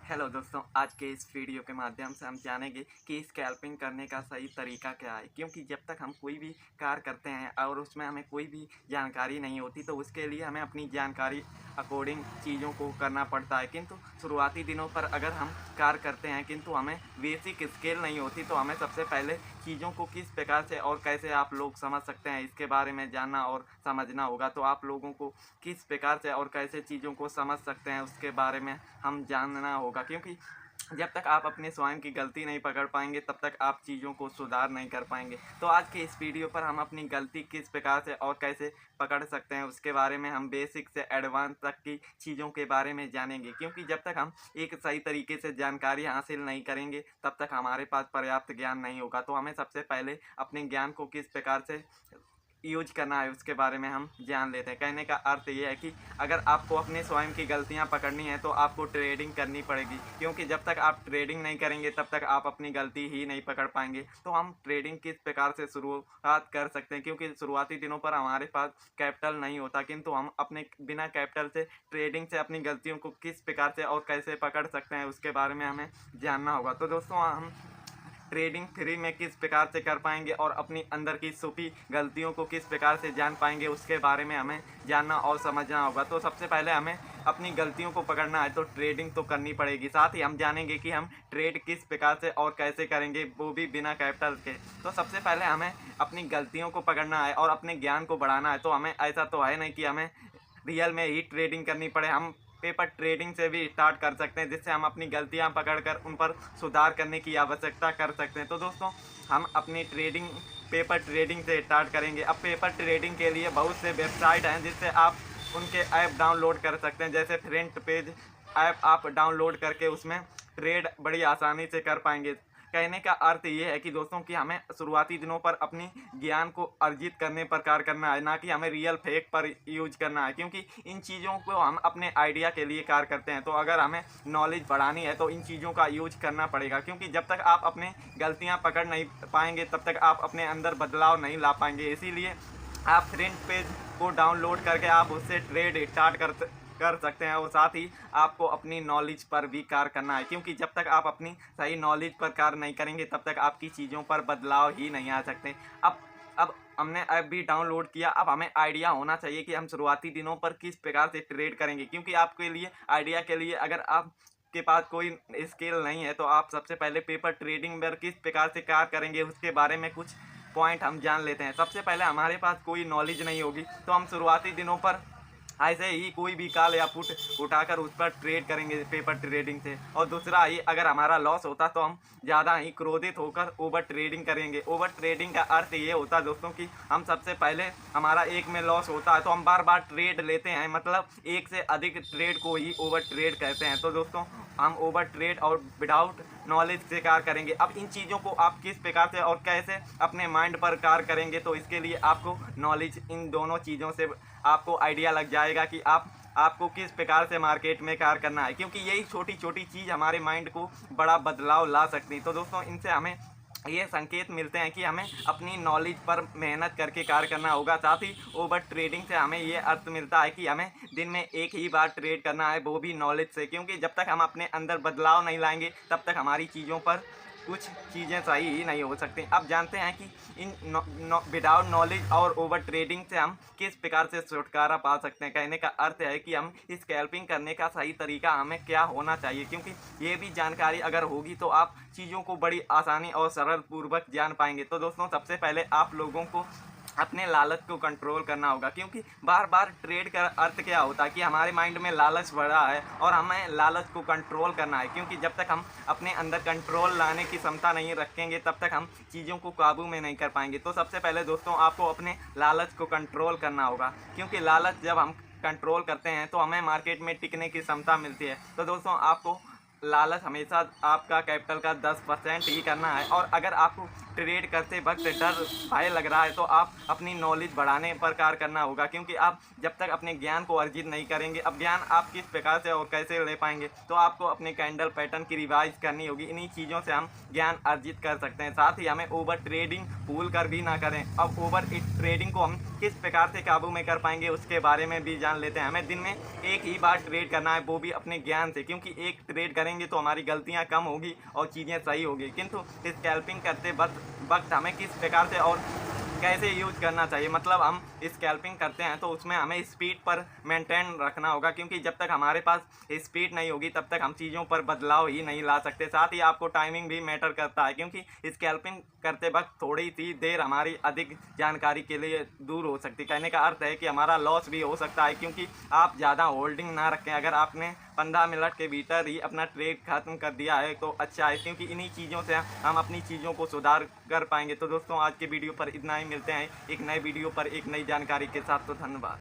Hello दोस्तों, आज के इस वीडियो के माध्यम से हम जानेंगे कि स्कैल्पिंग करने का सही तरीका क्या है। क्योंकि जब तक हम कोई भी कार्य करते हैं और उसमें हमें कोई भी जानकारी नहीं होती तो उसके लिए हमें अपनी जानकारी अकॉर्डिंग चीज़ों को करना पड़ता है। किंतु शुरुआती दिनों पर अगर हम कार्य करते हैं किंतु हमें बेसिक स्किल नहीं होती तो हमें सबसे पहले चीज़ों को किस प्रकार से और कैसे आप लोग समझ सकते हैं इसके बारे में जानना और समझना होगा। तो आप लोगों को किस प्रकार से और कैसे चीज़ों को समझ सकते हैं उसके बारे में हम जानना होगा। क्योंकि जब तक आप अपने स्वयं की गलती नहीं पकड़ पाएंगे तब तक आप चीज़ों को सुधार नहीं कर पाएंगे। तो आज के इस वीडियो पर हम अपनी गलती किस प्रकार से और कैसे पकड़ सकते हैं उसके बारे में हम बेसिक से एडवांस तक की चीज़ों के बारे में जानेंगे। क्योंकि जब तक हम एक सही तरीके से जानकारी हासिल नहीं करेंगे तब तक हमारे पास पर्याप्त ज्ञान नहीं होगा। तो हमें सबसे पहले अपने ज्ञान को किस प्रकार से यूज करना है उसके बारे में हम जान लेते हैं। कहने का अर्थ ये है कि अगर आपको अपने स्वयं की गलतियां पकड़नी है तो आपको ट्रेडिंग करनी पड़ेगी। क्योंकि जब तक आप ट्रेडिंग नहीं करेंगे तब तक आप अपनी गलती ही नहीं पकड़ पाएंगे। तो हम ट्रेडिंग किस प्रकार से शुरुआत कर सकते हैं, क्योंकि शुरुआती दिनों पर हमारे पास कैपिटल नहीं होता किंतु हम अपने बिना कैपिटल से ट्रेडिंग से अपनी गलतियों को किस प्रकार से और कैसे पकड़ सकते हैं उसके बारे में हमें जानना होगा। तो दोस्तों, हम ट्रेडिंग फ्री में किस प्रकार से कर पाएंगे और अपनी अंदर की छुपी गलतियों को किस प्रकार से जान पाएंगे उसके बारे में हमें जानना और समझना होगा। तो सबसे पहले हमें अपनी गलतियों को पकड़ना है तो ट्रेडिंग तो करनी पड़ेगी। साथ ही हम जानेंगे कि हम ट्रेड किस प्रकार से और कैसे करेंगे, वो भी बिना कैपिटल के। तो सबसे पहले हमें अपनी गलतियों को पकड़ना है और अपने ज्ञान को बढ़ाना है। तो हमें ऐसा तो है नहीं कि हमें रियल में ही ट्रेडिंग करनी पड़े। हम पेपर ट्रेडिंग से भी स्टार्ट कर सकते हैं जिससे हम अपनी गलतियां पकड़कर उन पर सुधार करने की आवश्यकता कर सकते हैं। तो दोस्तों, हम अपनी ट्रेडिंग पेपर ट्रेडिंग से स्टार्ट करेंगे। अब पेपर ट्रेडिंग के लिए बहुत से वेबसाइट हैं जिससे आप उनके ऐप डाउनलोड कर सकते हैं। जैसे फ्रंट पेज ऐप आप डाउनलोड करके उसमें ट्रेड बड़ी आसानी से कर पाएंगे। कहने का अर्थ ये है कि दोस्तों कि हमें शुरुआती दिनों पर अपनी ज्ञान को अर्जित करने पर कार्य करना है, ना कि हमें रियल फेक पर यूज करना है। क्योंकि इन चीज़ों को हम अपने आइडिया के लिए कार्य करते हैं। तो अगर हमें नॉलेज बढ़ानी है तो इन चीज़ों का यूज करना पड़ेगा। क्योंकि जब तक आप अपने गलतियां पकड़ नहीं पाएंगे तब तक आप अपने अंदर बदलाव नहीं ला पाएंगे। इसीलिए आप फ्रंट पेज को डाउनलोड करके आप उससे ट्रेड स्टार्ट कर सकते हैं। और साथ ही आपको अपनी नॉलेज पर भी कार्य करना है। क्योंकि जब तक आप अपनी सही नॉलेज पर कार्य नहीं करेंगे तब तक आपकी चीज़ों पर बदलाव ही नहीं आ सकते। अब हमने ऐप भी डाउनलोड किया। अब हमें आइडिया होना चाहिए कि हम शुरुआती दिनों पर किस प्रकार से ट्रेड करेंगे। क्योंकि आपके लिए आइडिया के लिए, अगर आप के पास कोई स्किल नहीं है तो आप सबसे पहले पेपर ट्रेडिंग पर किस प्रकार से कार्य करेंगे उसके बारे में कुछ पॉइंट हम जान लेते हैं। सबसे पहले हमारे पास कोई नॉलेज नहीं होगी तो हम शुरुआती दिनों पर ऐसे ही कोई भी कॉल या पुट उठाकर उस पर ट्रेड करेंगे पेपर ट्रेडिंग से। और दूसरा ही, अगर हमारा लॉस होता तो हम ज़्यादा ही क्रोधित होकर ओवर ट्रेडिंग करेंगे। ओवर ट्रेडिंग का अर्थ ये होता है दोस्तों कि हम सबसे पहले हमारा एक में लॉस होता है तो हम बार बार ट्रेड लेते हैं, मतलब एक से अधिक ट्रेड को ही ओवर ट्रेड कहते हैं। तो दोस्तों, हम ओवर ट्रेड और विदाउट नॉलेज से कार्य करेंगे। अब इन चीज़ों को आप किस प्रकार से और कैसे अपने माइंड पर कार्य करेंगे तो इसके लिए आपको नॉलेज, इन दोनों चीज़ों से आपको आइडिया लग जाएगा कि आपको किस प्रकार से मार्केट में कार्य करना है। क्योंकि यही छोटी छोटी चीज़ हमारे माइंड को बड़ा बदलाव ला सकती है। तो दोस्तों, इनसे हमें ये संकेत मिलते हैं कि हमें अपनी नॉलेज पर मेहनत करके कार्य करना होगा। साथ ही ओवर ट्रेडिंग से हमें ये अर्थ मिलता है कि हमें दिन में एक ही बार ट्रेड करना है, वो भी नॉलेज से। क्योंकि जब तक हम अपने अंदर बदलाव नहीं लाएंगे तब तक हमारी चीज़ों पर कुछ चीज़ें सही ही नहीं हो सकती। अब जानते हैं कि इन विदाउट नॉलेज और ओवर ट्रेडिंग से हम किस प्रकार से छुटकारा पा सकते हैं। कहने का अर्थ है कि हम स्कैल्पिंग करने का सही तरीका हमें क्या होना चाहिए। क्योंकि ये भी जानकारी अगर होगी तो आप चीज़ों को बड़ी आसानी और सरल पूर्वक जान पाएंगे। तो दोस्तों, सबसे पहले आप लोगों को अपने लालच को कंट्रोल करना होगा। क्योंकि बार बार ट्रेड का अर्थ क्या होता है कि हमारे माइंड में लालच बढ़ा है और हमें लालच को कंट्रोल करना है। क्योंकि जब तक हम अपने अंदर कंट्रोल लाने की क्षमता नहीं रखेंगे तब तक हम चीज़ों को काबू में नहीं कर पाएंगे। तो सबसे पहले दोस्तों, आपको अपने लालच को कंट्रोल करना होगा। क्योंकि लालच जब हम कंट्रोल करते हैं तो हमें मार्केट में टिकने की क्षमता मिलती है। तो दोस्तों, आपको लालच हमेशा आपका कैपिटल का 10% ही करना है। और अगर आपको ट्रेड करते वक्त डर भय लग रहा है तो आप अपनी नॉलेज बढ़ाने पर कार्य करना होगा। क्योंकि आप जब तक अपने ज्ञान को अर्जित नहीं करेंगे, अब ज्ञान आप किस प्रकार से और कैसे ले पाएंगे, तो आपको अपने कैंडल पैटर्न की रिवाइज करनी होगी। इन्हीं चीज़ों से हम ज्ञान अर्जित कर सकते हैं। साथ ही हमें ओवर ट्रेडिंग भूल कर भी ना करें। अब ओवर ट्रेडिंग को हम किस प्रकार से काबू में कर पाएंगे उसके बारे में भी जान लेते हैं। हमें दिन में एक ही बार ट्रेड करना है, वो भी अपने ज्ञान से, क्योंकि एक ट्रेड करेंगे तो हमारी गलतियाँ कम होगी और चीज़ें सही होगी। किंतु स्कैल्पिंग करते वक्त हमें किस प्रकार से और कैसे यूज़ करना चाहिए, मतलब हम स्कैल्पिंग करते हैं तो उसमें हमें स्पीड पर मेंटेन रखना होगा, क्योंकि जब तक हमारे पास स्पीड नहीं होगी तब तक हम चीज़ों पर बदलाव ही नहीं ला सकते। साथ ही आपको टाइमिंग भी मैटर करता है, क्योंकि स्कैल्पिंग करते वक्त थोड़ी सी देर हमारी अधिक जानकारी के लिए दूर हो सकती है। कहने का अर्थ है कि हमारा लॉस भी हो सकता है, क्योंकि आप ज़्यादा होल्डिंग ना रखें। अगर आपने 15 मिनट के भीतर ही अपना ट्रेड खत्म कर दिया है तो अच्छा है, क्योंकि इन्हीं चीज़ों से हम अपनी चीज़ों को सुधार कर पाएंगे। तो दोस्तों आज के वीडियो पर इतना ही, मिलते हैं एक नए वीडियो पर एक नई जानकारी के साथ। तो धन्यवाद।